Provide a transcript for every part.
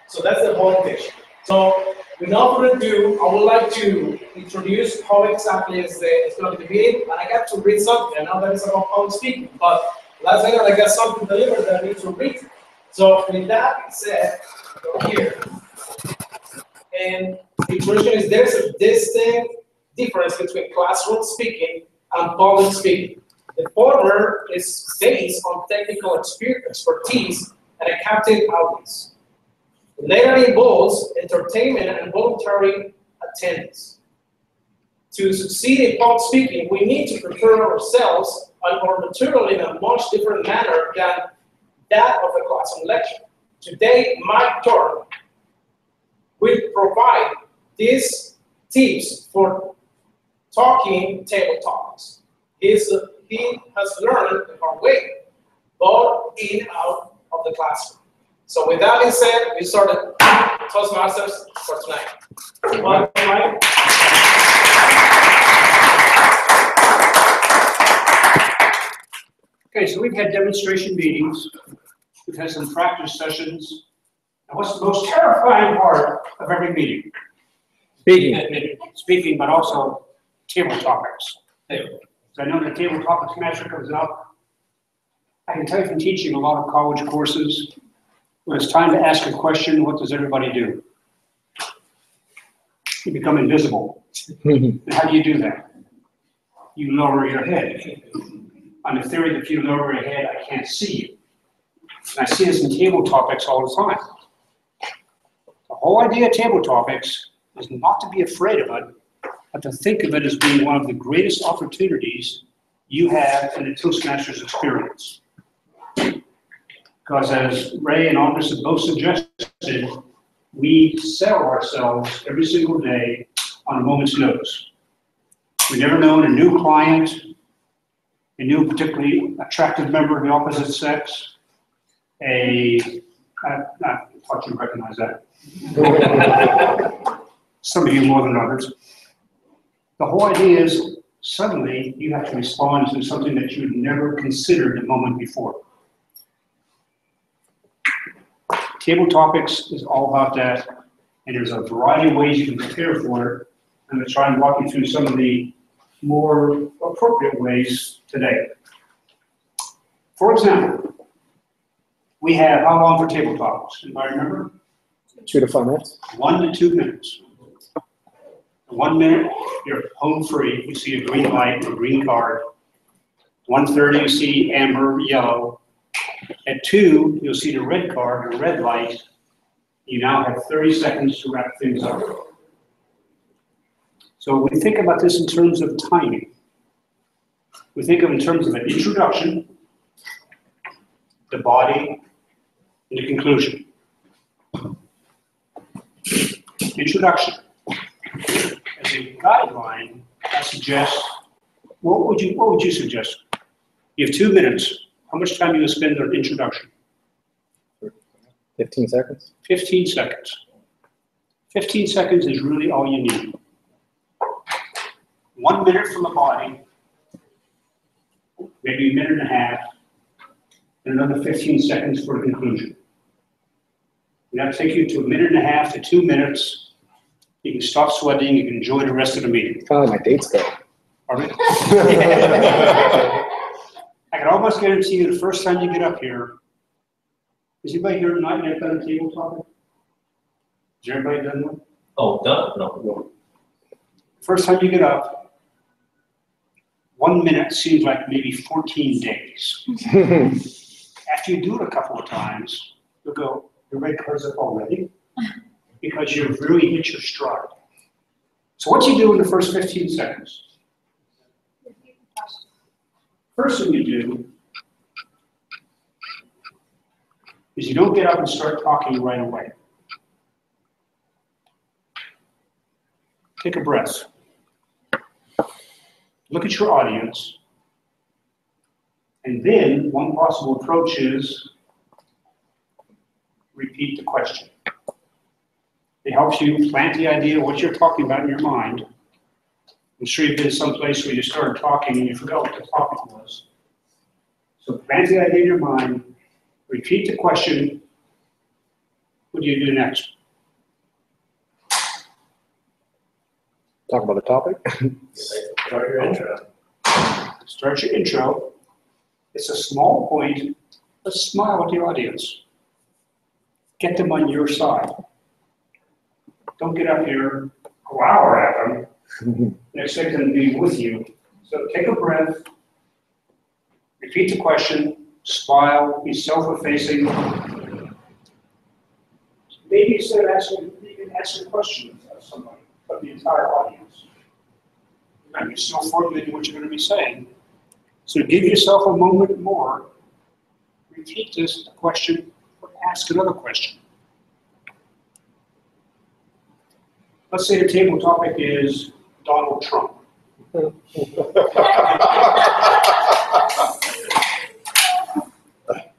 So that's the whole pitch. So without further ado, I would like to introduce how exactly it's going to be. And I got to read something. I know that it's about public speaking, but last night I got something delivered that I need to read. So with that said, go here. And the question is, there's a distinct difference between classroom speaking and public speaking. The former is based on technical expertise and a captive audience. The latter involves entertainment and voluntary attendance. To succeed in public speaking, we need to prepare ourselves and our material in a much different manner than that of a classroom lecture. Today, Mike Thorne will provide these tips for talking table topics. He has learned the hard way, both in and out of the classroom. So with that being said, we started Toastmasters for tonight. Mike. Okay, so we've had demonstration meetings, we've had some practice sessions, and what's the most terrifying part of every meeting? Speaking, but also table topics. So I know the table topics master comes up. I can tell you from teaching a lot of college courses, when it's time to ask a question, what does everybody do? You become invisible. And how do you do that? You lower your head. On the theory that if you lower your head, I can't see you. And I see this in table topics all the time. The whole idea of table topics is not to be afraid of it, but to think of it as being one of the greatest opportunities you have in the Toastmasters experience. Because as Ray and August have both suggested, we sell ourselves every single day on a moment's notice. We never know a new client, a new particularly attractive member of the opposite sex, I thought you'd recognize that. Some of you more than others. The whole idea is suddenly you have to respond to something that you had never considered a moment before. Table topics is all about that, and there's a variety of ways you can prepare for it. I'm going to try and walk you through some of the more appropriate ways today. For example, we have how long for table topics? Anybody remember? 2 to 5 minutes. 1 to 2 minutes. 1 minute, you're home free. You see a green light or green card. 1:30, you see amber, yellow. At 2, you'll see the red card, the red light. You now have 30 seconds to wrap things up. So we think about this in terms of timing. We think of it in terms of an introduction, the body, and the conclusion. Introduction. As a guideline, I suggest, what would you suggest? You have 2 minutes. How much time do you spend on introduction? 15 seconds. 15 seconds. 15 seconds is really all you need. 1 minute from the body, maybe a minute and a half, and another 15 seconds for the conclusion. That'll take you to a minute and a half to 2 minutes. You can stop sweating, you can enjoy the rest of the meeting. Kind of like my dates go. Pardon me? I can almost guarantee you the first time you get up here, is anybody here tonight yet done a table topic? Has everybody done one? Oh, done? No. First time you get up, 1 minute seems like maybe 14 days. After you do it a couple of times, you'll go, your red card's up already, because you've really hit your stride. So what you do in the first 15 seconds? First thing you do is you don't get up and start talking right away. Take a breath. Look at your audience. And then one possible approach is repeat the question. It helps you plant the idea of what you're talking about in your mind. I'm sure you've been someplace where you started talking and you forgot what the topic was. So plant the idea in your mind, repeat the question, What do you do next? Talk about the topic. Start your intro. Start your intro. It's a small point, but smile at the audience. Get them on your side. Don't get up here, glower at them, and expect them to be with you. So take a breath, repeat the question, smile, be self-effacing. Maybe instead of asking, you can ask a question of somebody, of the entire audience. Remember, you're still formulating what you're going to be saying. So give yourself a moment more, repeat this question, or ask another question. Let's say the table topic is Donald Trump.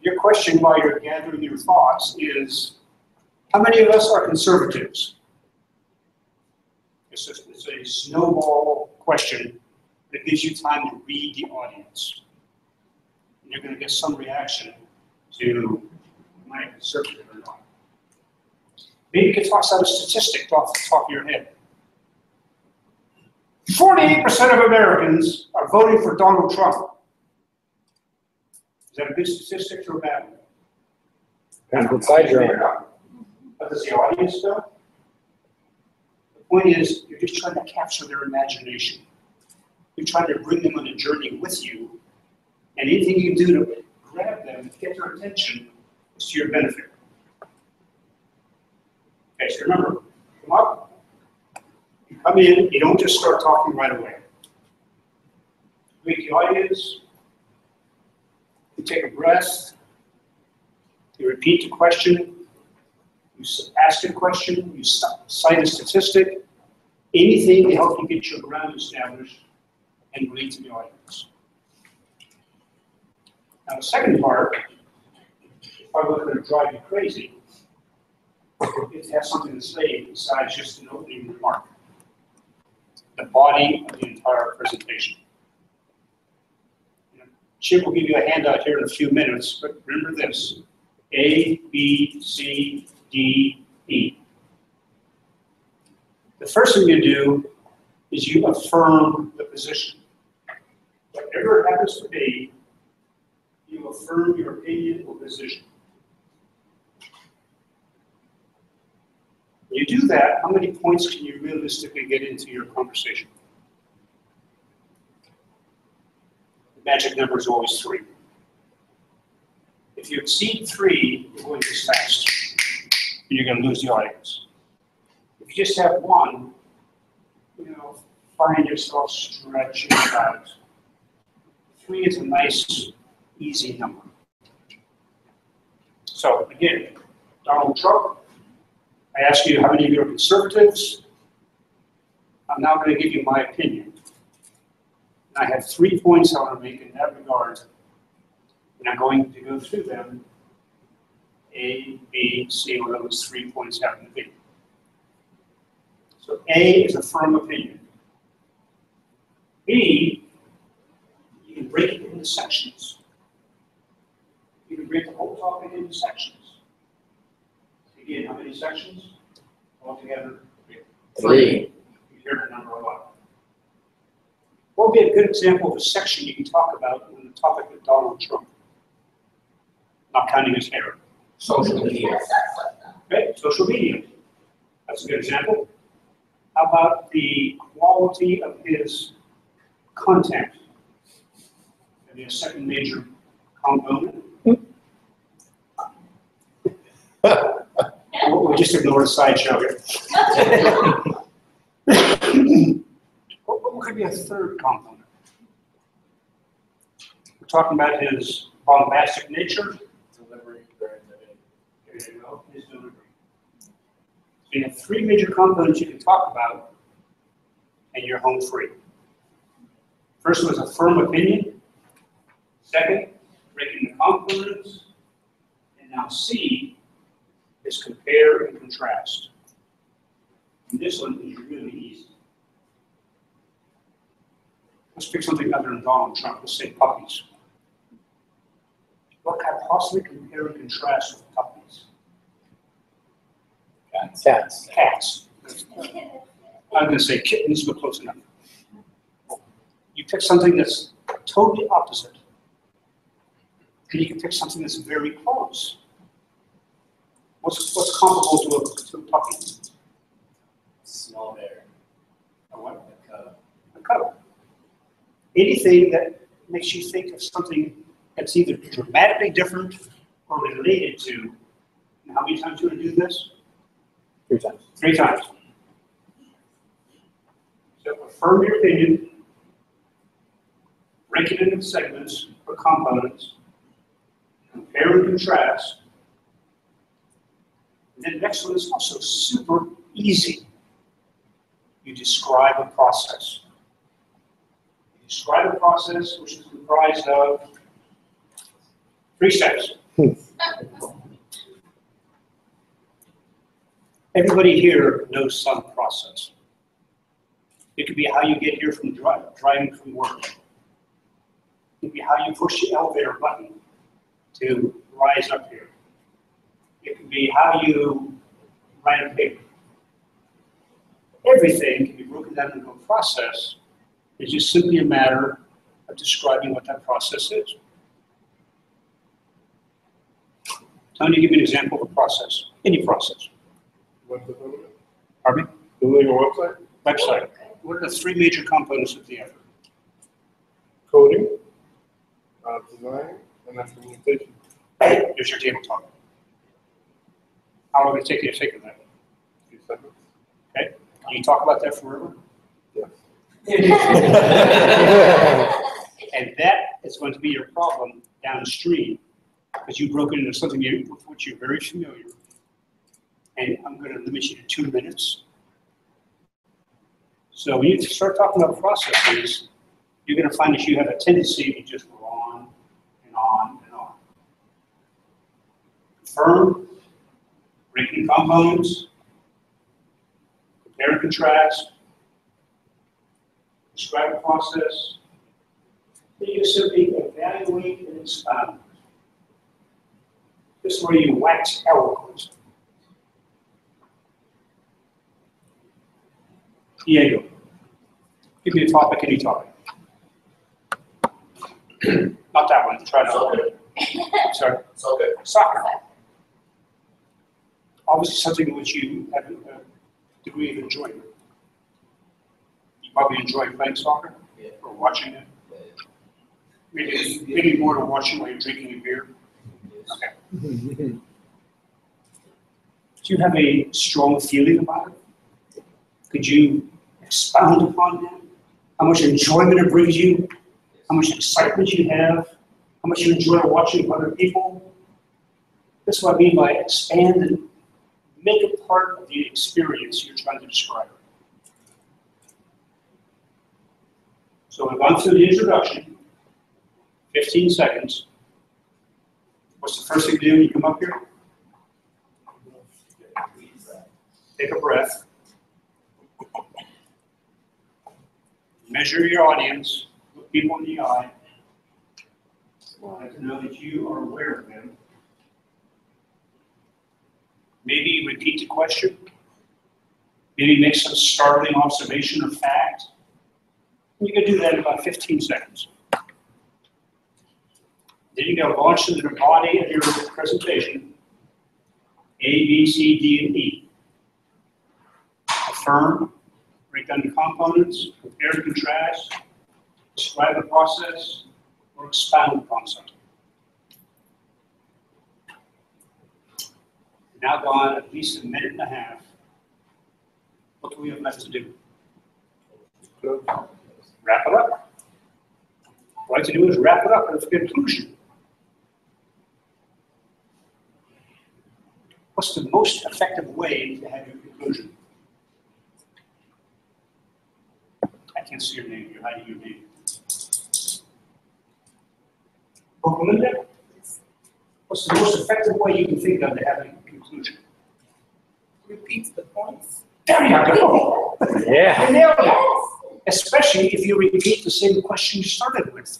Your question while you're gathering your thoughts is, how many of us are conservatives? It's a snowball question that gives you time to read the audience. And you're going to get some reaction to, am I a conservative or not? Maybe you can toss out a statistic off the top of your head. 48% of Americans are voting for Donald Trump. Is that a good statistic or a bad one? Depends what side you're on. But does the audience know? The point is, you're just trying to capture their imagination. You're trying to bring them on a journey with you, and anything you do to grab them, get their attention, is to your benefit. Okay, so remember, come up, you come in, you don't just start talking right away. Meet the audience, you take a breath, you repeat the question, you ask a question, you cite a statistic, anything to help you get your ground established and relate to the audience. Now the second part, is probably going to drive you crazy, is to have something to say besides just an opening remark. The body of the entire presentation. Chip will give you a handout here in a few minutes, but remember this: A, B, C, D, E. The first thing you do is you affirm the position. Whatever it happens to be, you affirm your opinion or position. When you do that, how many points can you realistically get into your conversation? The magic number is always 3. If you exceed 3, you're going too fast, and you're going to lose the audience. If you just have 1, find yourself stretching it out. 3 is a nice, easy number. So again, Donald Trump. I ask you how many of you are conservatives. I'm now going to give you my opinion. And I have 3 points I want to make in that regard. And I'm going to go through them. A, B, C, whatever those 3 points happen to be. So A is a firm opinion. B, you can break it into sections. You can break the whole topic into sections. Again, how many sections? Altogether? 3. You hear the number a lot. What would be a good example of a section you can talk about on the topic of Donald Trump? Not counting his hair. Social media. Okay, social media. That's a good example. How about the quality of his content? Maybe a second major component. We'll just ignore the sideshow here. What could be a third component? We're talking about his bombastic nature. Delivery. There you go, his delivery. So you have 3 major components you can talk about, and you're home free. First was a firm opinion. Second, breaking the components. And now C is compare and contrast. And this one is really easy. Let's pick something other than Donald Trump. Let's say puppies. What can I possibly compare and contrast with puppies? Cats. Cats. I'm going to say kittens, but close enough. You pick something that's totally opposite. And you can pick something that's very close. What's comparable to a puppy? Small bear. A what? A cub. A cub. Anything that makes you think of something that's either dramatically different or related to. And how many times do you want to do this? 3 times. 3 times. So affirm your opinion, break it into segments or components, compare and contrast. And then the next one is also super easy. You describe a process. You describe a process which is comprised of 3 steps. Everybody here knows some process. It could be how you get here from driving from work. It could be how you push the elevator button to rise up here. It could be how you write a paper. Everything can be broken down into a process. It's just simply a matter of describing what that process is. Tony, give me an example of a process. Any process. What's the building? Pardon me? Building a website? Website. What are the 3 major components of the effort? Coding, design, and that's communication. Here's your table talk. How long will it take you to think of that? 2 seconds. Okay? Can you talk about that forever? Yes. And that is going to be your problem downstream because you broke it into something with which you're very familiar. And I'm going to limit you to 2 minutes. So when you start talking about processes, you're going to find that you have a tendency to just go on and on and on. Confirm, breaking components, compare and contrast, describe a process, then you simply evaluate and expound. This is where you wax eloquent. Diego, give me a topic, any topic. Not that one, try that one. Sorry. Soccer. Soccer. Obviously something in which you have a degree of enjoyment. You probably enjoy playing soccer Yeah. or watching it. Maybe more than watching while you're drinking a beer. Okay. Do you have a strong feeling about it? Could you expound upon that? How much enjoyment it brings you? How much excitement you have? How much you enjoy watching other people? That's what I mean by expand and make it part of the experience you're trying to describe. So we've gone through the introduction, 15 seconds. What's the first thing to do when you come up here? Take a breath. Measure your audience, look people in the eye. Let them know that you are aware of them. Maybe repeat the question. Maybe make some startling observation or fact. You can do that in about 15 seconds. Then you go launch into the body of your presentation. A, B, C, D, and E. Affirm, break down the components, compare and contrast, describe the process, or expound upon something. Now gone at least a minute and a half. What do we have left to do? Wrap it up. What I have to do is wrap it up with a conclusion. What's the most effective way to have your conclusion? I can't see your name. You're hiding your name. Belinda? What's the most effective way you can think of to have a conclusion? Repeat the points. There you go. Yeah. You nailed it. Especially if you repeat the same question you started with,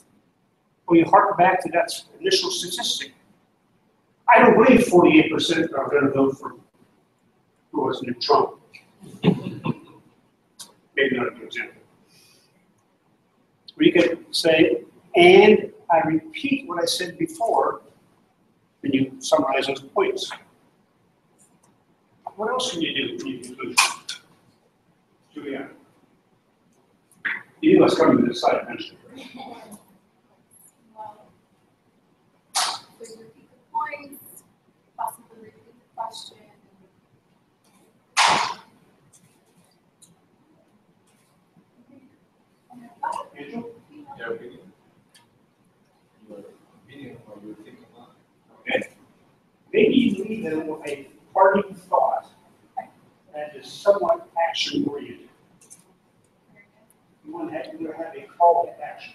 or you hark back to that initial statistic. I don't believe 48% are going to vote for who was in Trump. Maybe not a good example. Or you could say, and I repeat what I said before, and you summarize those points. What else can you do in your conclusion? Julia? You knew I was coming to this side eventually. Well, could you repeat the points, possibly repeat the question? Andrew? Yeah, reading. You were reading or you were thinking on. Okay. Maybe you leave them with a parting thought that is somewhat action-oriented. You want to have a call to action.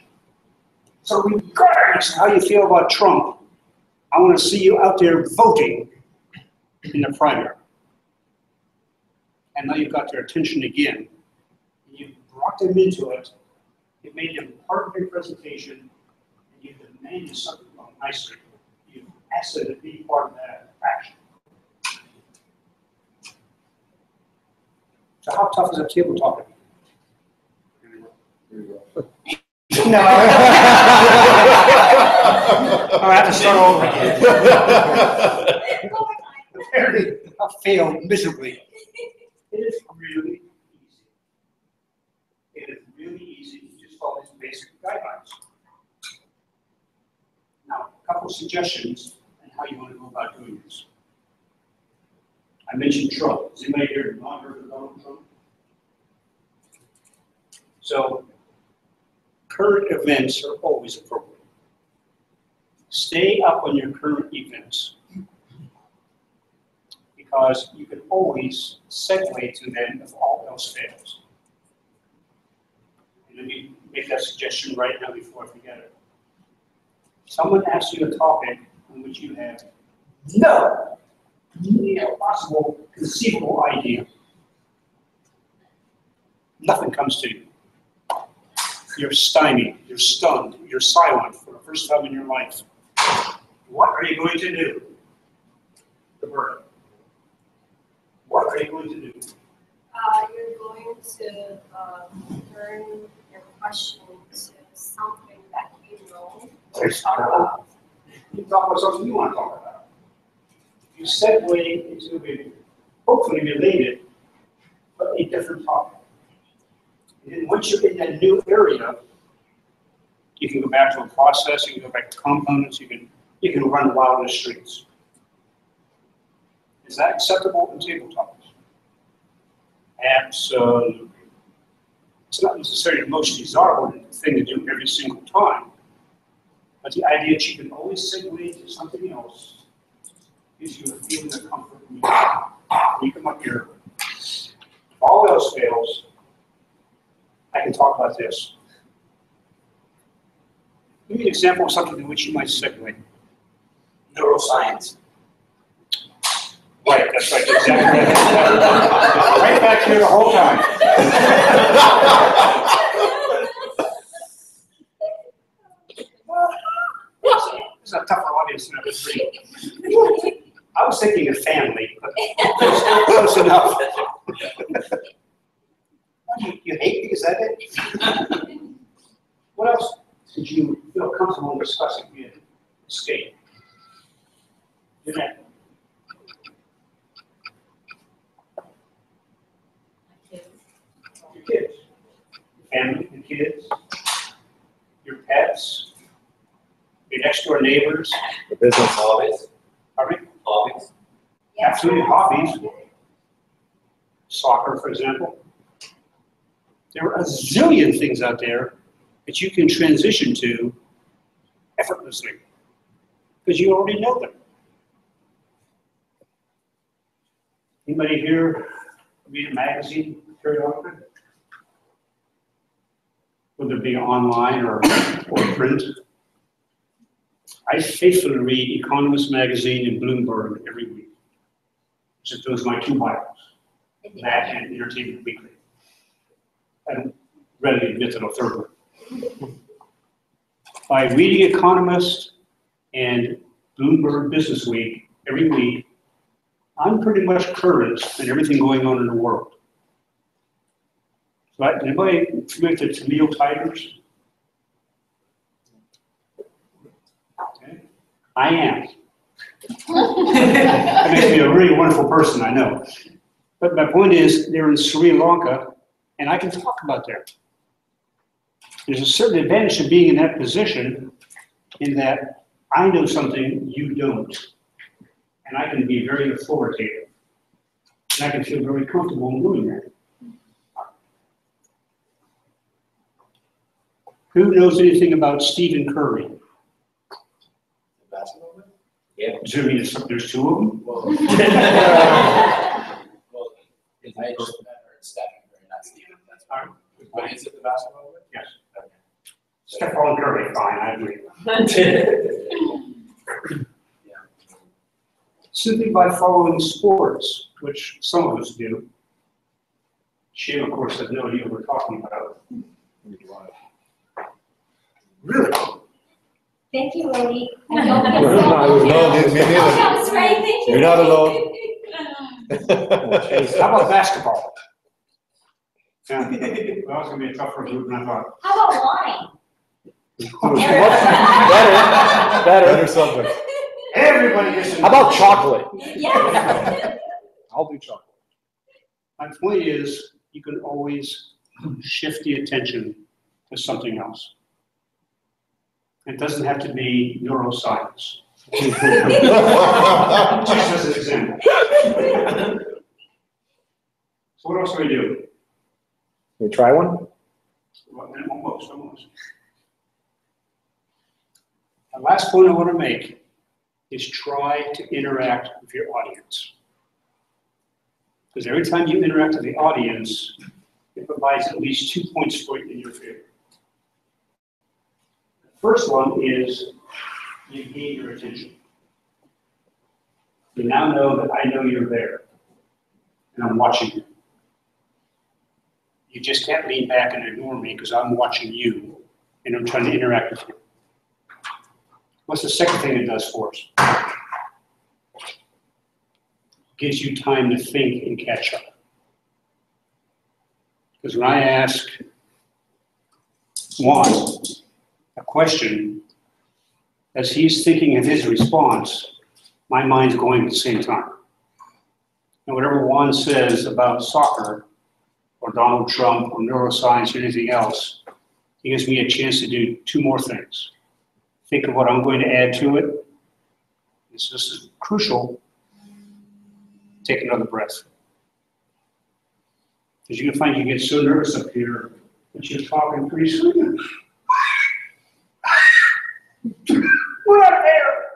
So regardless of how you feel about Trump, I want to see you out there voting in the primary. And now you've got their attention again. You brought them into it. You made them part of your presentation, and you demanded something nicely. You asked them to be part of that action. So how tough is a table topic? No. I have to start over again. Apparently, I failed miserably. It is really easy. It is really easy to just follow these basic guidelines. Now, a couple of suggestions on how you want to go about doing this. I mentioned Trump. Has anybody here not heard of Donald Trump? So, current events are always appropriate. Stay up on your current events because you can always segue to them if all else fails. And let me make that suggestion right now before I forget it. Someone asks you a topic on which you have no possible conceivable idea. Nothing comes to you. You're stymied, you're stunned, you're silent for the first time in your life. What are you going to do? The bird. What are you going to do? You're going to turn your question to something that you know or talk about. You talk about something you want to talk about. You segue into a hopefully related, but a different topic. And then once you're in that new area, you can go back to a process, you can go back to components, you can run wild in the streets. Is that acceptable in table topics? Absolutely. It's not necessarily the most desirable thing to do every single time, but the idea that you can always segue to something else gives you a feeling of comfort. You come up here, if all else fails, I can talk about this. Give me an example of something in which you might segue. Neuroscience. Right, that's right, exactly. Right back here the whole time. It's a tougher audience than I was reading. I was thinking of family, but close enough. You hate me, is that it? What else did you feel comfortable discussing in state? Your kids, your family, your kids, your pets, your next door neighbors. The business. Hobbies. Pardon me? Hobbies. Absolutely, hobbies. Soccer, for example. There are a zillion things out there that you can transition to effortlessly because you already know them. Anybody here read a magazine periodically? Whether it be online or print? I faithfully read Economist magazine and Bloomberg every week. So those are my two Bibles, that and Entertainment Weekly. I readily admit that a third one. By reading Economist and Bloomberg Business Week every week, I'm pretty much current in everything going on in the world. Right? Anybody familiar with the Tamil Tigers? Okay. I am. That makes me a really wonderful person, I know. But my point is, they're in Sri Lanka, and I can talk about that. There's a certain advantage to being in that position in that I know something you don't. And I can be very authoritative. And I can feel very comfortable in doing that. Who knows anything about Stephen Curry? Basketball? Yeah. Does it mean there's two of them? Well, his height or Stephen Curry, not Stephen. That's fine. But is it the basketball? Yes. Okay. Stephen Curry, fine, I agree. Yeah. Simply by following sports, which some of us do. She, of course, has no idea what we're talking about. Really? Thank you, Rody. I No, me neither. That's right, thank you. You're not alone. How about basketball? Yeah, well, it's gonna be a tougher group than I thought. How about wine? Better subject. Everybody gets in. How about chocolate? Yes. I'll do chocolate. My point is, you can always shift the attention to something else. It doesn't have to be neuroscience. Just as an example. So what else do we do? We try one? Well, almost. The last point I want to make is try to interact with your audience. Because every time you interact with the audience, it provides at least 2 points for you in your favor. The first one is you gain your attention. You now know that I know you're there, and I'm watching you. You just can't lean back and ignore me because I'm watching you, and I'm trying to interact with you. What's the second thing it does for us? Gives you time to think and catch up. Because when I ask Juan a question, as he's thinking of his response, my mind's going at the same time. And whatever Juan says about soccer, or Donald Trump, or neuroscience, or anything else, it gives me a chance to do 2 more things. Think of what I'm going to add to it. This is crucial. Take another breath. Because you're going to find you get so nervous up here that you're talking pretty soon. We're out there!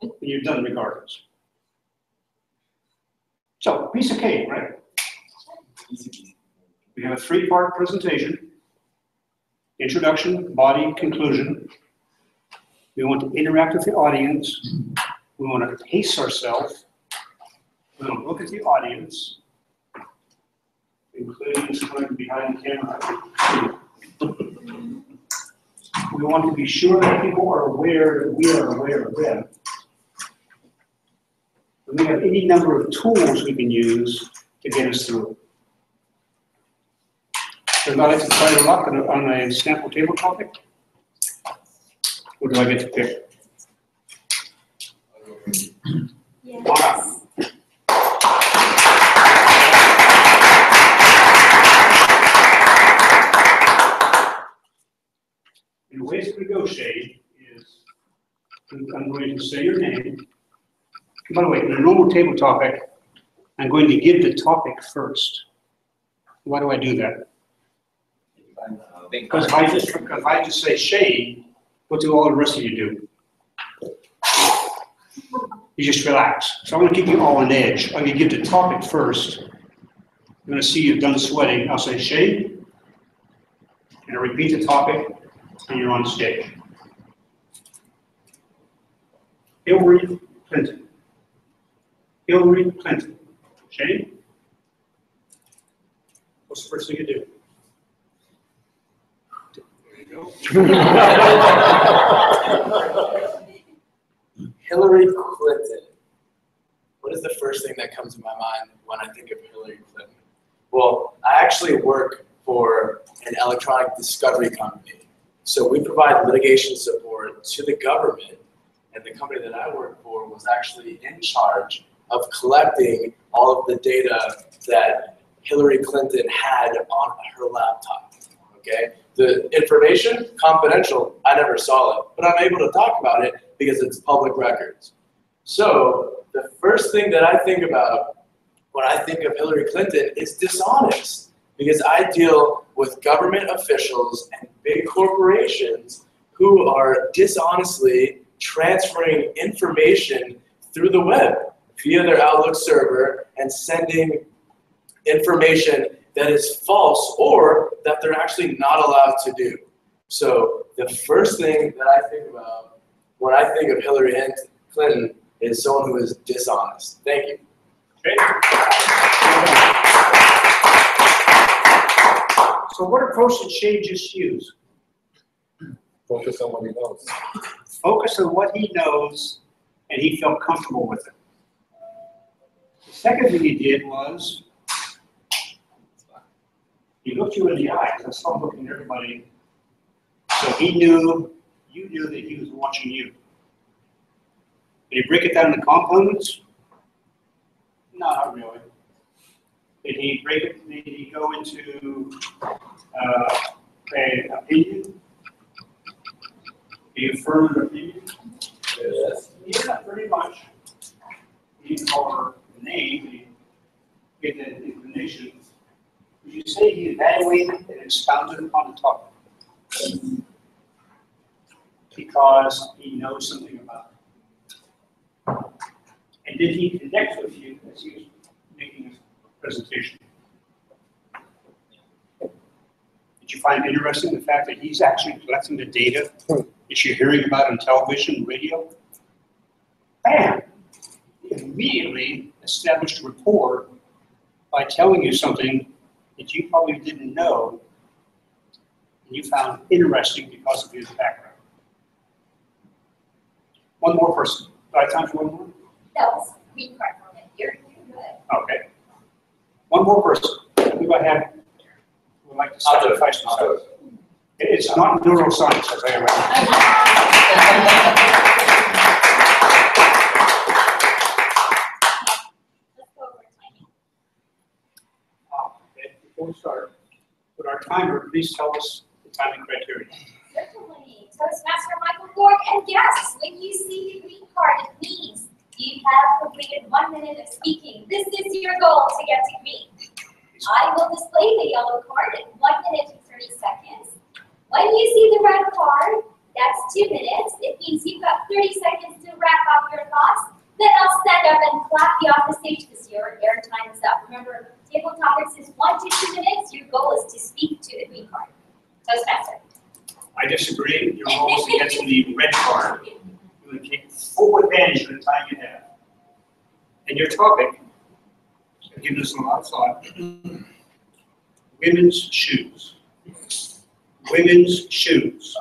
And you're done regardless. So, piece of cake, right? We have a 3-part presentation. Introduction, body, conclusion. We want to interact with the audience. We want to pace ourselves. We want to look at the audience, including someone behind the camera. We want to be sure that people are aware that we are aware of them. And we have any number of tools we can use to get us through it. So I'd like to try to luck on a sample table topic. What do I get to pick? Yes. And the way it's going to go, Shade, is I'm going to say your name. By the way, in a normal table topic, I'm going to give the topic first. Why do I do that? Because if I just say Shade, what do all the rest of you do? You just relax. So I'm going to keep you all on edge. I'm going to give the topic first. I'm going to see you've done sweating. I'll say Shade, and I repeat the topic, and you're on stage. Hillary Clinton. Hillary Clinton. Shade? What's the first thing you do? Hillary Clinton. What is the first thing that comes to my mind when I think of Hillary Clinton? Well, I actually work for an electronic discovery company. So we provide litigation support to the government, and the company that I work for was actually in charge of collecting all of the data that Hillary Clinton had on her laptop, okay? The information, confidential, I never saw it, but I'm able to talk about it because it's public records. So the first thing that I think about when I think of Hillary Clinton is dishonest, because I deal with government officials and big corporations who are dishonestly transferring information through the web via their Outlook server and sending information that is false or that they're actually not allowed to do. So the first thing that I think about when I think of Hillary Clinton is someone who is dishonest. Thank you. Okay. So what approach did Shay just use? Focus on what he knows. Focus on what he knows, and he felt comfortable with it. The second thing he did was he looked you in the eyes. I saw him looking at everybody. So he knew, you knew that he was watching you. Did he break it down into components? No, not really. Did he break it? Did he go into an opinion? Did he affirm an opinion? Yes. Yeah, pretty much. He didn't call her a name. He gave that information. Would you say he evaluated and expounded upon the topic? Because he knows something about it. And did he connect with you as he was making his presentation? Did you find interesting the fact that he's actually collecting the data that you're hearing about on television, radio? Bam! He immediately established rapport by telling you something that you probably didn't know and you found interesting because of his background. One more person. Do I have time for one more? That was green card moment. You're good. Okay. One more person. Who do I have who would like to sacrifice themselves? It's not neuroscience, as I Let's go over timing. Okay, before we start, with our timer, please tell us the timing criteria. Certainly. Toastmaster Michael Gord and guests, when you see the green card, it means you have completed 1 minute of speaking. This is your goal to get to green. I will display the yellow card at 1 minute and 30 seconds. When you see the red card, that's 2 minutes. It means you've got 30 seconds to wrap up your thoughts. Then I'll stand up and clap you off the stage because your air time is up. Remember, table topics is 1 to 2 minutes. Your goal is to speak to the green card. Toastmaster. I disagree. Your goal is to get to the red card. You want to take full advantage of the time you have. And your topic, I've given this a lot of thought, women's shoes. Women's shoes.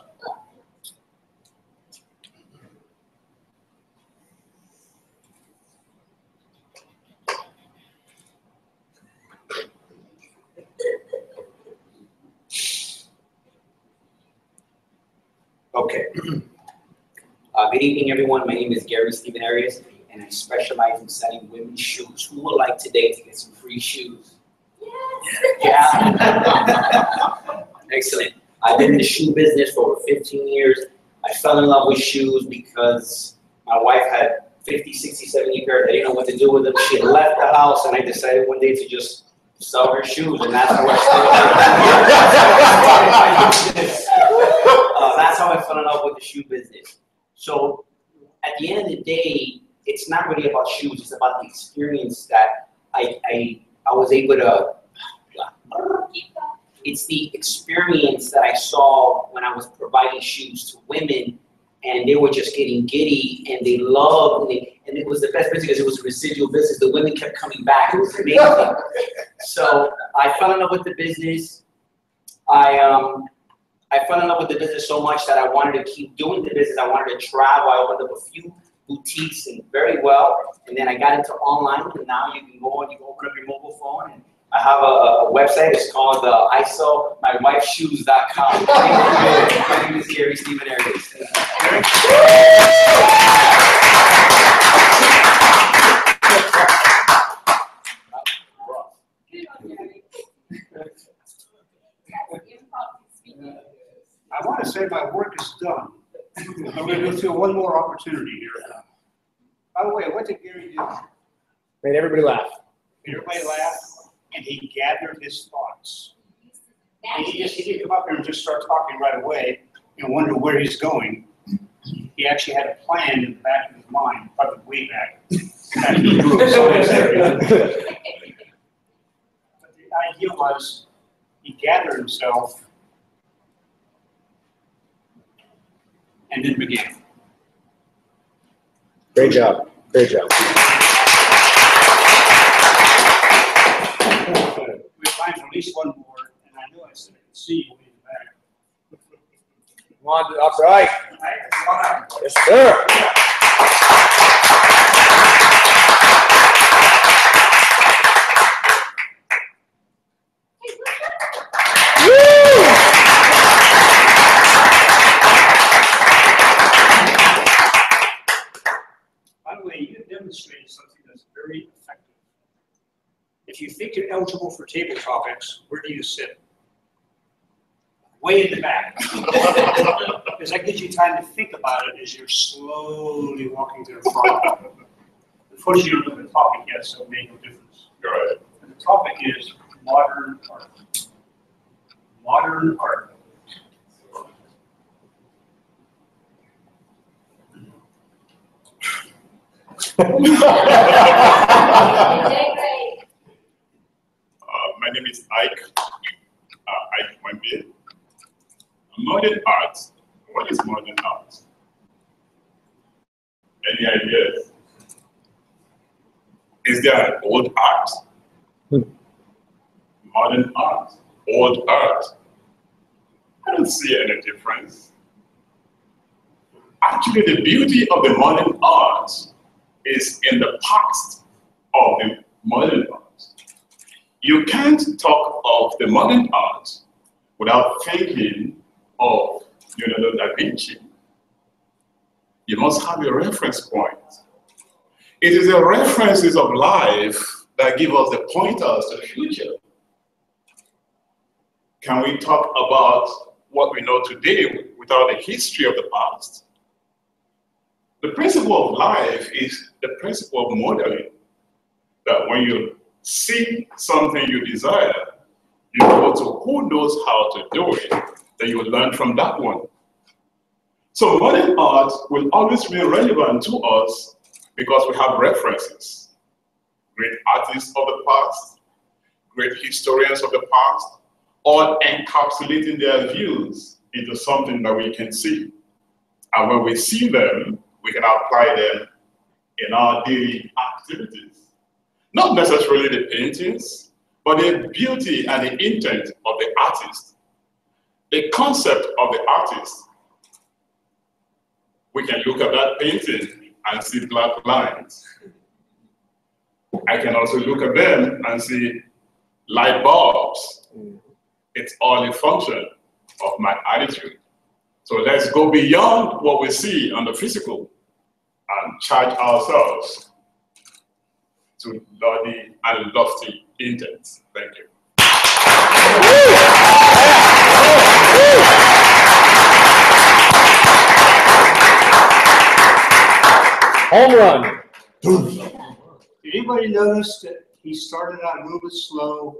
Okay. Good evening, everyone. My name is Gary Stephen Arias, and I specialize in selling women's shoes. Who would like today to get some free shoes? Yes. Yeah. Excellent. I've been in the shoe business for over 15 years. I fell in love with shoes because my wife had 50, 60, 70 pairs. I didn't know what to do with them. She had left the house, and I decided one day to just sell her shoes, and that's how I started. That's how I fell in love with the shoe business. So at the end of the day, it's not really about shoes. It's about the experience that I was able to. It's the experience that I saw when I was providing shoes to women, and they were just getting giddy, and they loved, and it was the best business because it was a residual business. The women kept coming back. It was amazing. So I fell in love with the business. I fell in love with the business so much that I wanted to keep doing the business. I wanted to travel. I opened up a few boutiques and very well. And then I got into online, and now you can go and you can open up your mobile phone. And I have a website. It's called ISOmywifeshoes.com. My name is Gary Stephen Arias. I want to say my work is done. I'm going to go through one more opportunity here. By the way, what did Gary do? Made everybody laugh. Everybody laughed, and he gathered his thoughts. And he didn't come up here and just start talking right away and wonder where he's going. He actually had a plan in the back of his mind, probably way back. Back in the group science area. But the idea was he gathered himself and then began. Great job. Great job. We have time for at least one more, and I know I said I could see you in the back. Come on, upright. Yes, sir. By the way, you have demonstrated something that's very effective. If you think you're eligible for table topics, where do you sit? Way in the back. Because that gives you time to think about it as you're slowly walking to the front. Unfortunately, you don't know the topic yet, so it made no difference. Right. And the topic is modern art. Modern art. My name is Ike. Ike Wembe. Modern art. What is modern art? Any ideas? Is there an old art? Modern art. Old art. I don't see any difference. Actually, the beauty of the modern art is in the past of the modern art. You can't talk of the modern art without thinking of Leonardo da Vinci. You must have a reference point. It is the references of life that give us the pointers to the future. Can we talk about what we know today without the history of the past? The principle of life is the principle of modeling. That when you see something you desire, you go to who knows how to do it, then you will learn from that one. So modern art will always be relevant to us because we have references. Great artists of the past, great historians of the past, all encapsulating their views into something that we can see. And when we see them, we can apply them in our daily activities. Not necessarily the paintings, but the beauty and the intent of the artist, the concept of the artist. We can look at that painting and see black lines. I can also look at them and see light bulbs. It's all a function of my attitude. So let's go beyond what we see on the physical and charge ourselves to lofty and lofty intents. Thank you. Home run. Did anybody notice that he started out a little bit slow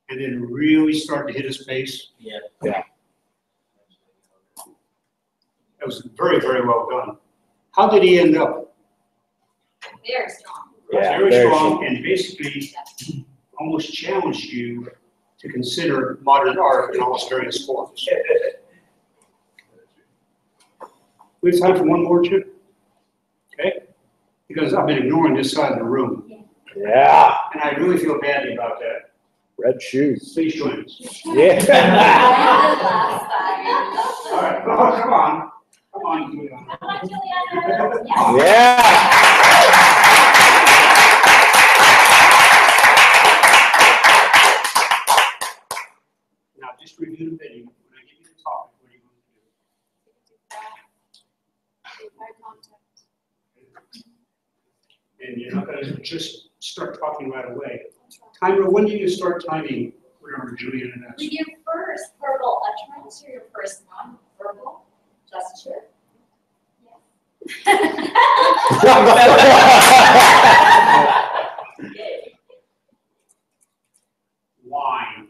and then really started to hit his pace? Yeah. Yeah. That was very, very well done. How did he end up? Very strong. Yeah, Very very strong, and basically almost challenged you to consider modern art in all its various forms. We have time for one more, Chip? Okay? Because I've been ignoring this side of the room, Yeah. and I really feel badly about that. Red shoes. Please join us. Yeah. All right, oh, come on. Come on, Juliana. Come on, Juliana. Yes. Yeah. Now, just review the video. When I give you the topic, what are you going to do? Eye contact. And you're not going to just start talking right away. Timer, when do you start timing whatever Juliana does? With your first verbal utterance or your first non-verbal gesture. Wine.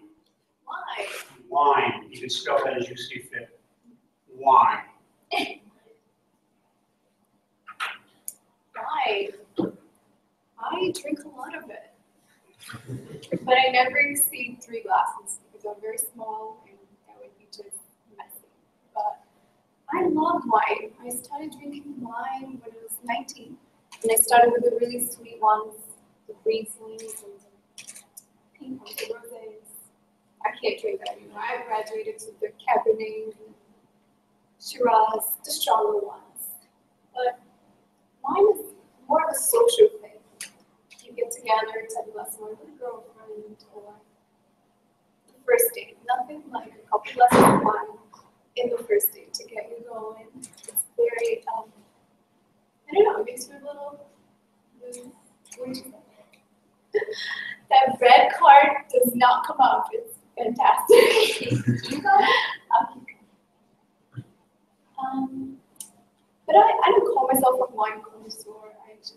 Why? Wine. You can spell that as you see fit. Wine. Why? I drink a lot of it. But I never exceed 3 glasses because I'm very small and that would be just messy. But I love wine. I started drinking wine when I was 19. And I started with the really sweet ones, the Rieslings and the pink ones, the rosés. I can't drink that anymore. I graduated to the Cabernet, Shiraz, the stronger ones. But wine is more of a social thing. You get together, 10 glasses of wine with a girlfriend, or the first date. Nothing like a couple glasses of wine in the first date to get you going. It's very, I don't know, it makes you a little, what did you say? That red card does not come up. It's fantastic. But I don't call myself a wine connoisseur. I just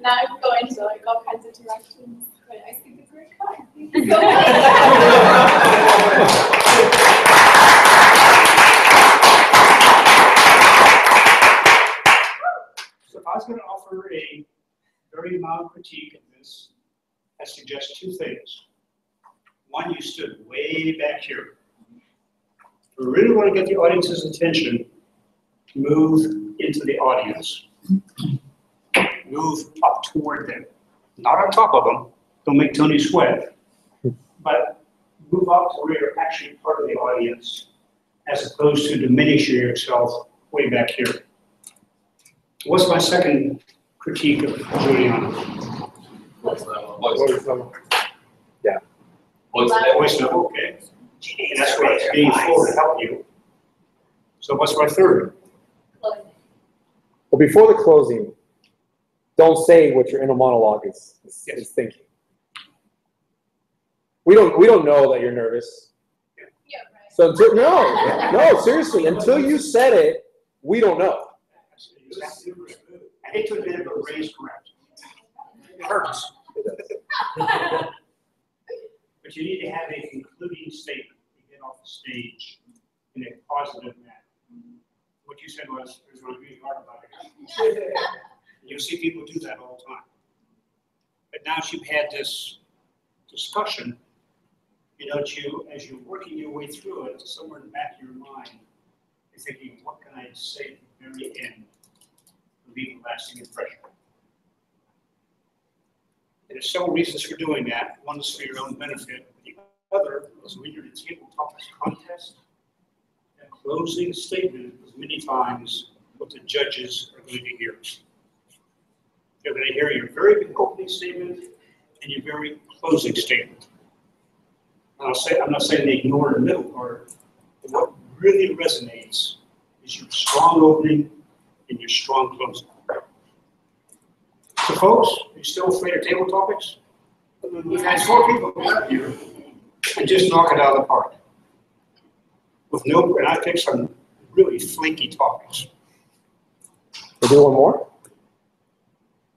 now I'm going to like all kinds of directions, but I think it's very kind. Thank you so much. So if I was going to offer a very mild critique of this, I suggest 2 things. One, you stood way back here. If we really want to get the audience's attention, move into the audience. Move up toward them. Not on top of them. Don't make Tony sweat. But move up to where you're actually part of the audience, as opposed to diminishing yourself way back here. What's my second critique of Juliana? Voice level. Yeah. Voice level, okay. And that's what it's being for to help you. So what's my third? Closing. Well, before the closing, don't say what your inner monologue is thinking. We don't know that you're nervous. Yeah, right. So until, no, seriously, until you said it, we don't know. I hate to admit it, but Ray's correct. It hurts. But you need to have a concluding statement to get off the stage in a positive manner. What you said was, there's going to be hard about it. You'll see people do that all the time. But now you've had this discussion, as you're working your way through it, somewhere in the back of your mind, you're thinking, what can I say at the very end to leave a lasting impression? There's several reasons for doing that. One is for your own benefit. The other is when you're in a table topics contest, that closing statement is many times what the judges are going to hear. They're going to hear your very big opening statement and your very closing statement. And I'm not saying they ignore the middle part, but what really resonates is your strong opening and your strong closing. So folks, are you still afraid of table topics? We've had 4 people come up here and just knock it out of the park. And I picked some really flaky topics. We'll do one more?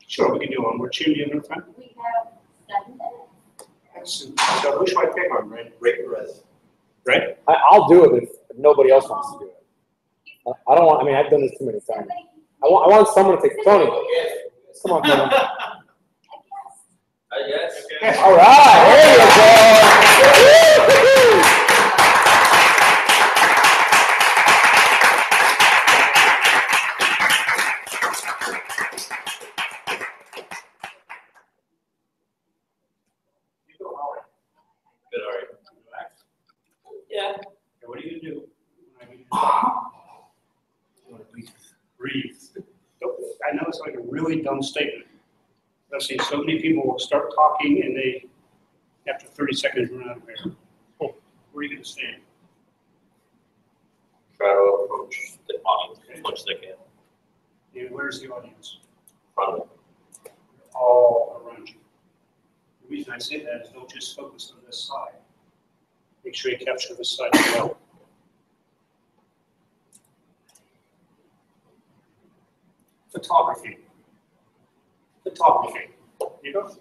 Sure, we can do one more. Chim, do you have enough time? We have 7 minutes. So who should I pick on, Red? Red? I'll do it if nobody else wants to do it. I don't want, I've done this too many times. I want someone to take Tony. Come on, Tony. I guess. All right, there you go. Good, all right. Yeah. Okay, what are you going to do when I give you the really dumb statement. I've seen so many people will start talking and they, after 30 seconds, run out of air. Where are you going to stand? Try to approach the audience as much as I can. And where's the audience? Front. All around you. The reason I say that is don't just focus on this side. Make sure you capture this side as well. Photography. Photography. You go.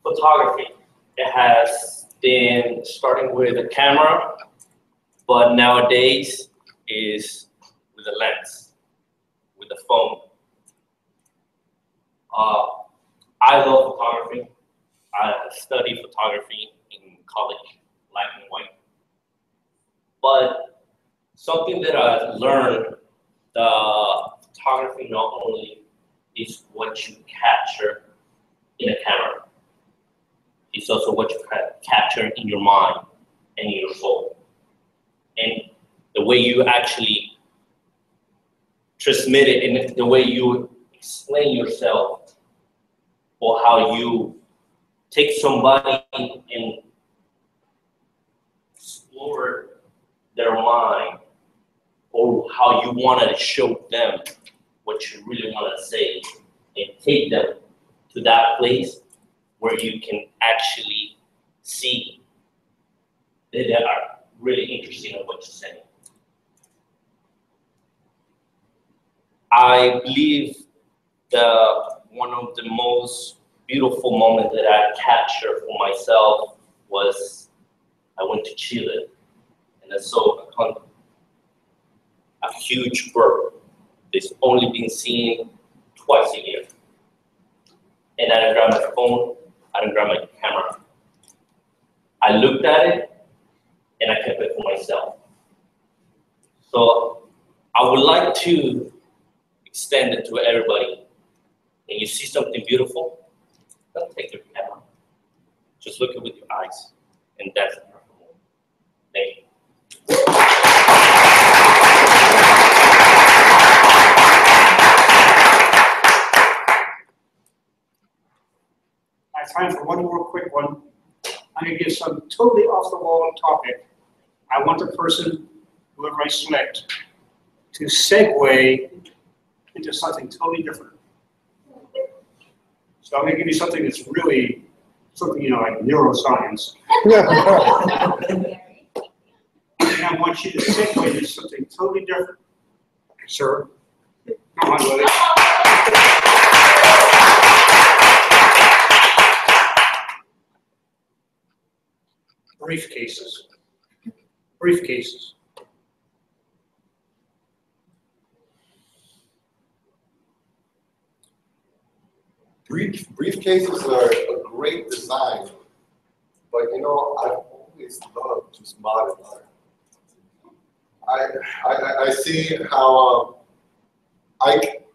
Photography. It has been starting with a camera, but nowadays is with a lens, with a phone. I love photography. I studied photography in college, black and white. But something that I learned, photography not only is what you capture in a camera, it's also what you capture in your mind and in your soul. And the way you actually transmit it and the way you explain yourself, or how you take somebody and explore their mind, or how you want to show them what you really want to say, and take them to that place where you can actually see that they are really interested in what you're saying. I believe one of the most beautiful moments that I captured for myself was I went to Chile and I saw a huge bird that's only been seen twice a year. And I didn't grab my phone, I didn't grab my camera. I looked at it and I kept it for myself. So I would like to extend it to everybody. And you see something beautiful, don't take your camera. Just look at it with your eyes. And that's the perfect moment. Thank you. I have time for one more quick one. I'm going to give some totally off the wall topic. I want the person, whoever I select, to segue into something totally different. So I'm going to give you something that's really something, like neuroscience. And I want you to segue into something totally different. Sir, come on, Willie. Briefcases. Briefcases. Briefcases are a great design, but I've always loved just modern art. I see how Ike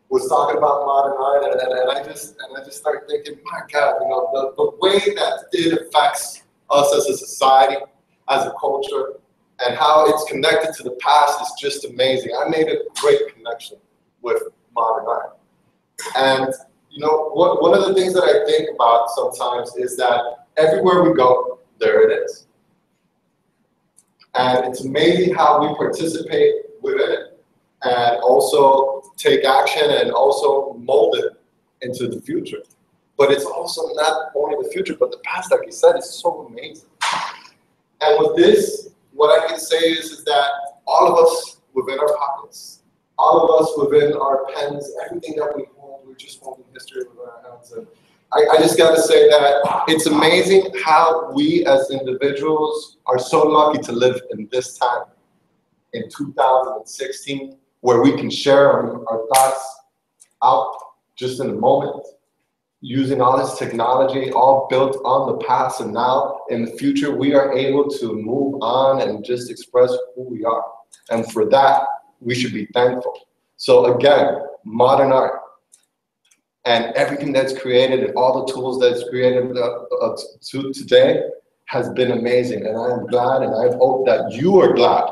was talking about modern art, and I just started thinking, my God, the way that it affects us as a society, as a culture, and how it's connected to the past is just amazing. I made a great connection with modern art. And one of the things that I think about sometimes is that everywhere we go, there it is. And it's amazing how we participate within it and also take action and also mold it into the future. But it's also not only the future, but the past, like you said, is so amazing. And with this, what I can say is that all of us within our pockets, all of us within our pens, everything that we hold, we're just holding history within our hands. And I just got to say that it's amazing how we as individuals are so lucky to live in this time, in 2016, where we can share our thoughts out just in a moment, using all this technology, all built on the past, and now in the future, we are able to move on and just express who we are. And for that, we should be thankful. So again, modern art and everything that's created and all the tools that's created to today has been amazing. And I am glad, and I hope that you are glad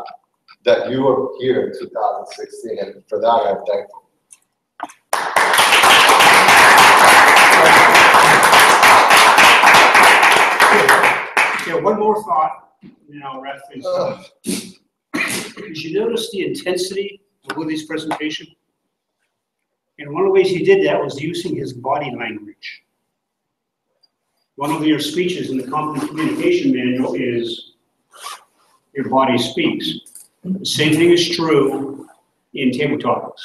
that you are here in 2016, and for that I'm thankful. Yeah, one more thought, and I'll wrap things up. Did you notice the intensity of Willie's presentation? And one of the ways he did that was using his body language. One of your speeches in the Competent Communication Manual is your body speaks. The same thing is true in table topics.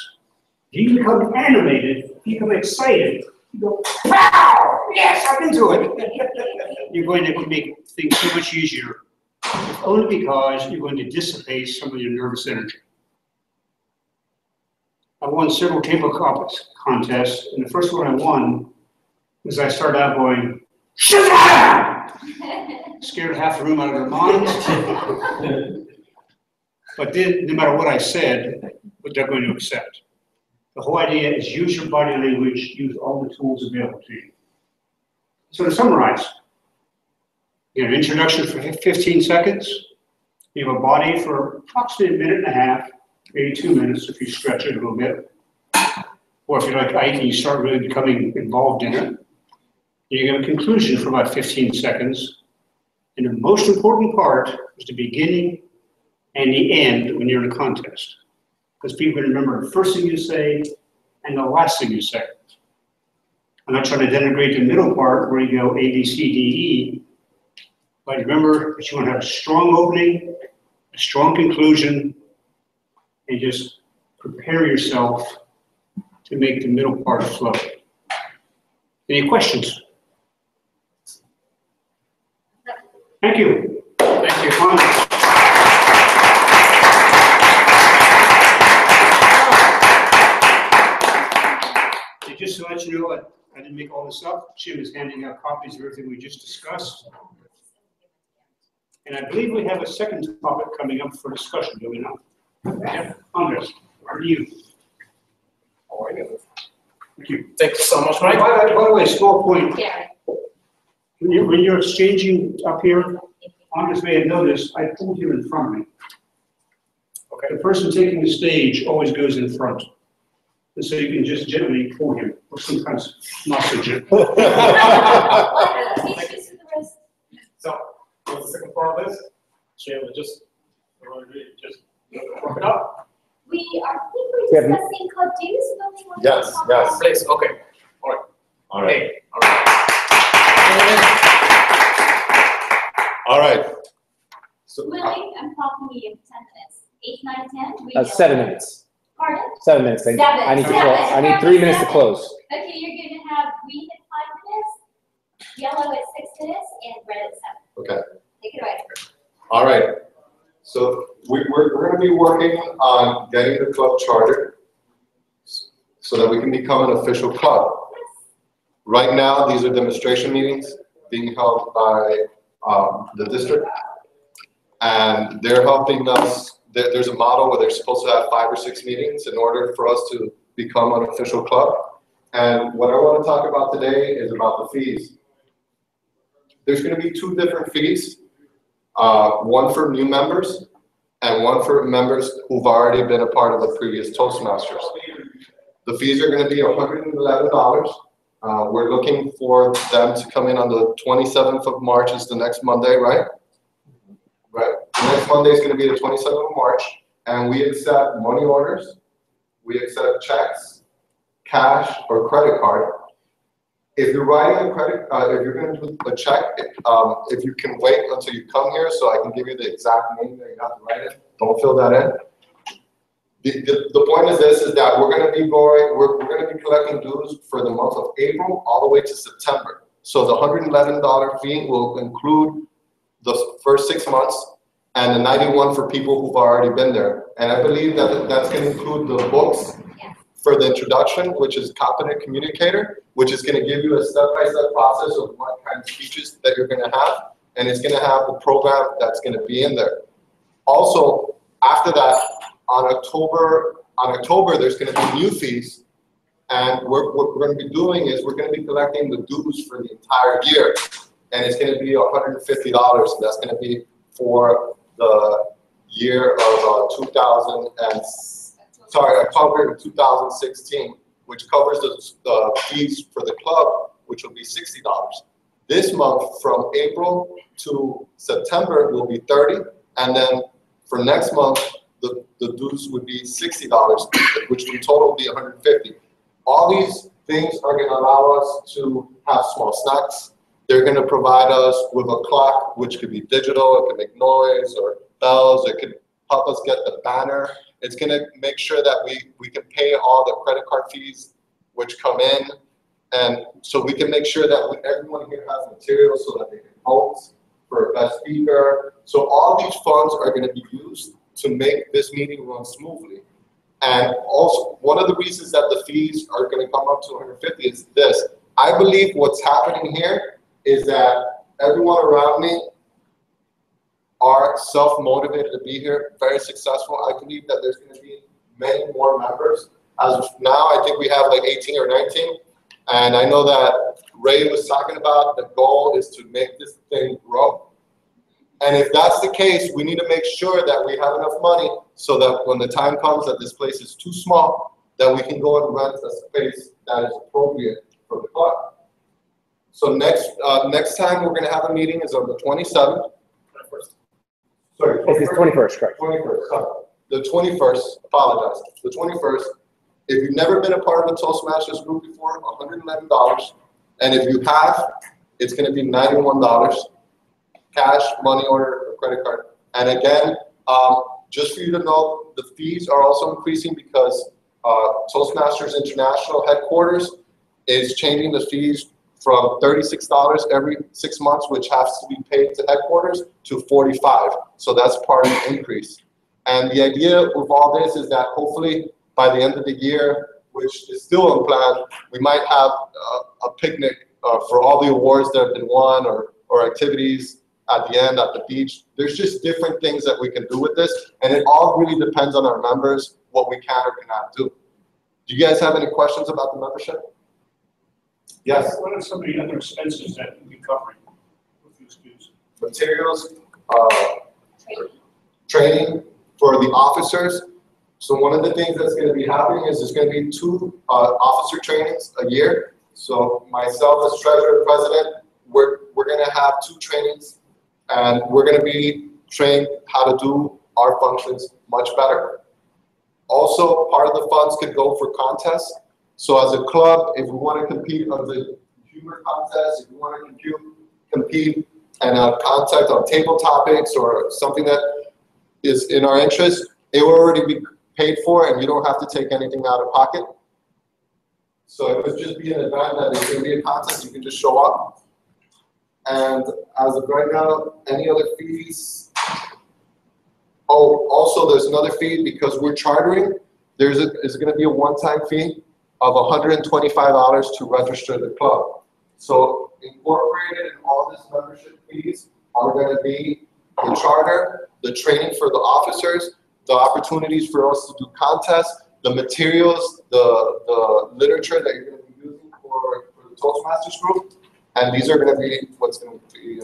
If you become animated, if you become excited, you go, pow! Yes, I can do it. You're going to make things so much easier, if only because you're going to dissipate some of your nervous energy. I won several table contests, and the first one I won was I started out going, Shazam! Scared half the room out of their minds. But then, no matter what I said, what they're going to accept. The whole idea is use your body language, use all the tools available to you. So to summarize, you have an introduction for 15 seconds. You have a body for approximately a minute and a half, maybe 2 minutes if you stretch it a little bit. Or if you're like Ike and you start really becoming involved in it. You have a conclusion for about 15 seconds. And the most important part is the beginning and the end when you're in a contest. Because people remember the first thing you say and the last thing you say. I'm not trying to denigrate the middle part where you go A, B, C, D, E. But remember that you want to have a strong opening, a strong conclusion, and just prepare yourself to make the middle part flow. Any questions? Thank you. Thank you. Just to let you know, I didn't make all this up. Jim is handing out copies of everything we just discussed. And I believe we have a second topic coming up for discussion, do we not? Yeah. Andres, where are you? Oh, I know. Thank you. Thank you so much, Mike. By the way, small point. Yeah. When you're exchanging up here, Andres may have noticed, I pulled you in front of me. Okay. The person taking the stage always goes in front. And so you can just gently pull him, or sometimes not so gently. So, what's the second part of this? Shall we just wrap it up? We are discussing Caduce, but we want to Yes, talk yes. about- Please, okay. All right. All right. Hey, all right. All right. So, Willie, I'm talking to you in 10 minutes. 8, 9, 10? We 7 minutes. Pardon? 7 minutes. I need to Seven. close. I need 3 minutes to close. Okay, you're going to have green at 5 minutes, yellow at 6 minutes, and red at 7. okay. Take it away. All right. So we're going to be working on getting the club charter so that we can become an official club. Right now, these are demonstration meetings being held by the district, and they're helping us. There's a model where they're supposed to have 5 or 6 meetings in order for us to become an official club. And what I want to talk about today is about the fees. There's going to be 2 different fees, one for new members and one for members who've already been a part of the previous Toastmasters. The fees are going to be $111. We're looking for them to come in on the 27th of March is the next Monday, right? Right. The next Monday is going to be the 27th of March, and we accept money orders, we accept checks, cash, or credit card. If you're writing a credit, if you're going to do a check, if you can wait until you come here so I can give you the exact name that you have to write it, don't fill that in. The point is this, is that we're going to be collecting dues for the month of April all the way to September. So the $111 fee will include the first 6 months and the 91 for people who've already been there. And I believe that that's going to include the books for the introduction, which is Competent Communicator, which is going to give you a step-by-step process of what kind of speeches that you're going to have. And it's going to have the program that's going to be in there. Also, after that, on October, there's going to be new fees. And what we're going to be doing is we're going to be collecting the dues for the entire year. And it's going to be $150, and that's going to be for the year of October 2016, which covers the fees for the club, which will be $60. This month, from April to September, will be $30, and then for next month, the dues would be $60, which in total will be $150. All these things are going to allow us to have small snacks. They're going to provide us with a clock, which could be digital, it could make noise, or bells, it could help us get the banner. It's going to make sure that we can pay all the credit card fees which come in, and so we can make sure that everyone here has materials so that they can vote for a best speaker. So all these funds are going to be used to make this meeting run smoothly. And also, one of the reasons that the fees are going to come up to $150 is this. I believe what's happening here is that everyone around me are self-motivated to be here, very successful. I believe that there's going to be many more members. As of now, I think we have like 18 or 19. And I know that Ray was talking about the goal is to make this thing grow. And if that's the case, we need to make sure that we have enough money so that when the time comes that this place is too small, that we can go and rent a space that is appropriate for the club. So next time we're going to have a meeting is on the 27th. Sorry, It's the 21st, correct? 21st, sorry. The 21st, apologize. The 21st, if you've never been a part of the Toastmasters group before, $111. And if you have, it's going to be $91. Cash, money order, or credit card. And again, just for you to know, the fees are also increasing because Toastmasters International headquarters is changing the fees from $36 every 6 months, which has to be paid to headquarters, to $45. So that's part of the increase. And the idea with all this is that hopefully by the end of the year, which is still on plan, we might have a picnic for all the awards that have been won, or activities at the end at the beach. There's just different things that we can do with this, and it all really depends on our members, what we can or cannot do. Do you guys have any questions about the membership? Yes. What are some of the other expenses that we'll be covering with these dues? Materials, training for the officers. So one of the things that's going to be happening is there's going to be 2 officer trainings a year. So myself as treasurer president, we're going to have 2 trainings, and we're going to be trained how to do our functions much better. Also, part of the funds could go for contests. So as a club, if we want to compete on the humor contest, if we want to compete and have contact on table topics or something that is in our interest, it will already be paid for, and you don't have to take anything out of pocket. So it would just be an event that is going to be a contest. You can just show up. And as of right now, any other fees? Oh, also there's another fee because we're chartering. There's going to be a one-time fee of $125 to register the club. So incorporated in all this membership fees are going to be the charter, the training for the officers, the opportunities for us to do contests, the materials, the literature that you're going to be using for the Toastmasters group, and these are going to be what's going to be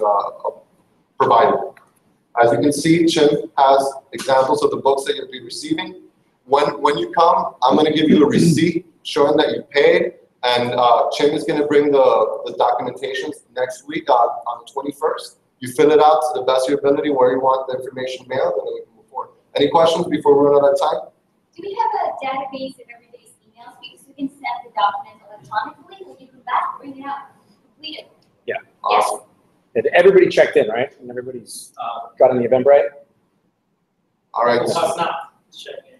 provided. As you can see, Chim has examples of the books that you'll be receiving. When you come, I'm going to give you a receipt showing that you paid, and Chim is going to bring the documentation next week on the 21st. You fill it out to the best of your ability where you want the information mailed, and then we can move forward. Any questions before we run out of time? Do we have a database of everyday's emails? Because we can send the documents electronically. When you come back, bring it out, complete it. Yeah. Awesome. And everybody checked in, right? And everybody's got on the Eventbrite? All right. It's not checking.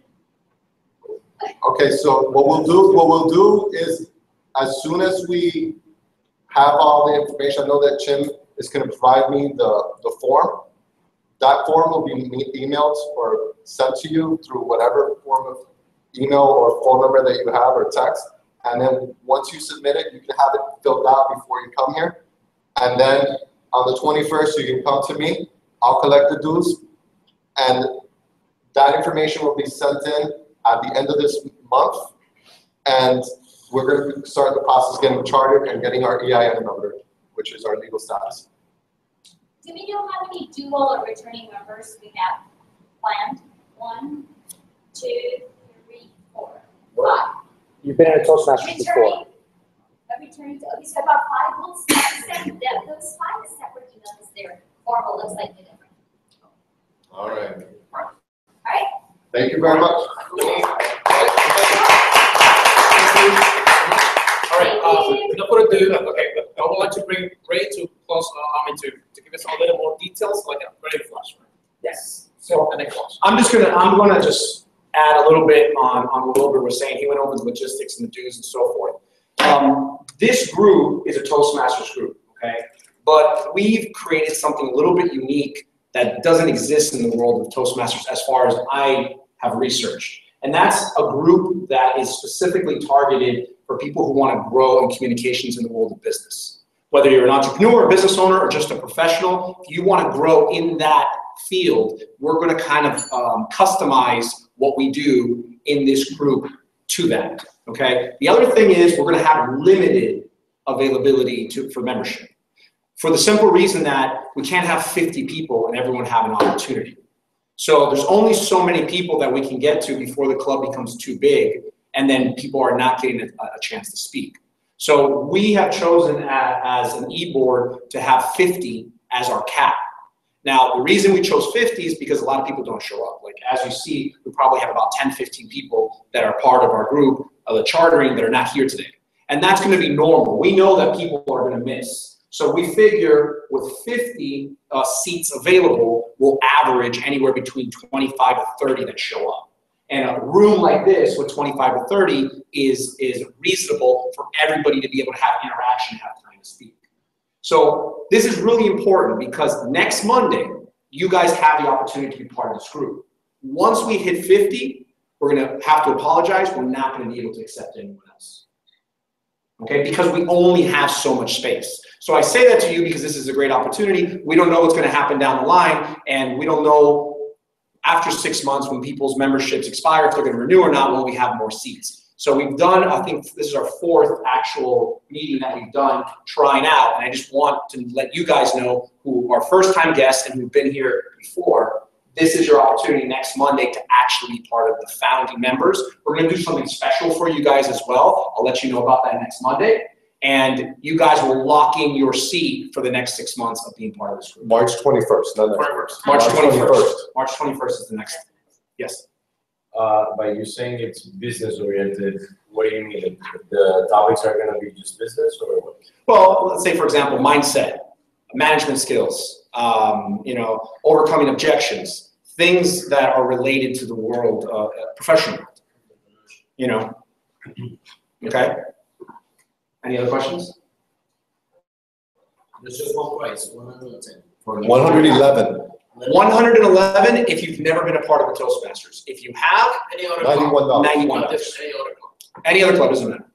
Okay, so what we'll do is, as soon as we have all the information, I know that Chim is going to provide me the form. That form will be emailed or sent to you through whatever form of email or phone number that you have or text. And then once you submit it, you can have it filled out before you come here. And then on the 21st, you can come to me. I'll collect the dues. And that information will be sent in at the end of this month. And we're going to start the process getting chartered and getting our EIN number, which is our legal status. Do we know how many dual or returning members we have? planned. 1, 2, 3, 4, 5. You've been at a Toastmasters before. Returning to, okay, so about 5 months, those 5 separate emails there, formal looks like the different. All right. All right. Thank you very much. All right, without further ado, okay, I would like to bring Ray to close, to give us a little more details, like a very flash. Yes. So And then close. I'm gonna just add a little bit on what Wilbur was saying. He went over the logistics and the do's and so forth. This group is a Toastmasters group, okay? But we've created something a little bit unique that doesn't exist in the world of Toastmasters as far as I have researched. And that's a group that is specifically targeted for people who want to grow in communications in the world of business. Whether you're an entrepreneur, a business owner, or just a professional, if you want to grow in that field, we're going to kind of customize what we do in this group to that, okay? The other thing is we're going to have limited availability for membership. For the simple reason that we can't have 50 people and everyone have an opportunity. So there's only so many people that we can get to before the club becomes too big, and then people are not getting a chance to speak. So we have chosen as an e-board to have 50 as our cap. Now, the reason we chose 50 is because a lot of people don't show up. Like, as you see, we probably have about 10, 15 people that are part of our group of the chartering that are not here today. And that's going to be normal. We know that people are going to miss. So we figure with 50 seats available, we'll average anywhere between 25 to 30 that show up. And a room like this with 25 to 30 is reasonable for everybody to be able to have interaction, have time to speak. So this is really important because next Monday, you guys have the opportunity to be part of this group. Once we hit 50, we're going to have to apologize. We're not going to be able to accept anyone else. Okay, because we only have so much space. So I say that to you because this is a great opportunity. We don't know what's going to happen down the line, and we don't know after 6 months when people's memberships expire if they're going to renew or not when we have more seats. So we've done, I think this is our 4th actual meeting that we've done trying out, and I just want to let you guys know who are first-time guests and who've been here before, this is your opportunity next Monday to actually be part of the founding members. We're going to do something special for you guys as well. I'll let you know about that next Monday. And you guys will lock in your seat for the next 6 months of being part of this group. March 21st. March 21st. March 21st is the next. Yes. By you saying it's business oriented, what do you mean? The topics are going to be just business or what? Well, let's say, for example, mindset, management skills, you know, overcoming objections, things that are related to the world, professional, you know, okay? Any other questions? There's just one price, 110. 111. 111 if you've never been a part of the Toastmasters. If you have, Any other $91. $91. Any other club? Any other club doesn't matter.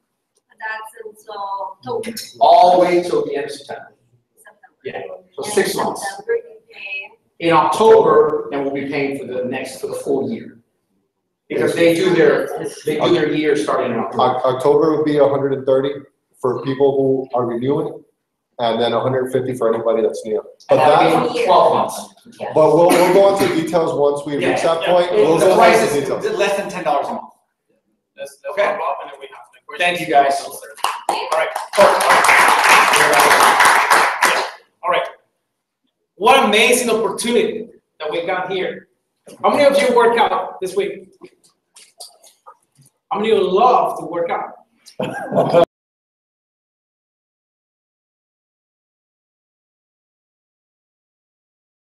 That's until All the way till the end of September. Yeah, so 6 months. In October, and we'll be paying for the full year. Because they do their year starting in October. October would be 130 for people who are renewing, and then 150 for anybody that's new. But That'll be 12 months. But we'll go into details once we reach that point. We'll The go price into is details. less than $10 a month. Let's Okay. wrap up and then we have the questions. Thank you, guys. All right. All right. What amazing opportunity that we got here. How many of you work out this week? How many of you love to work out?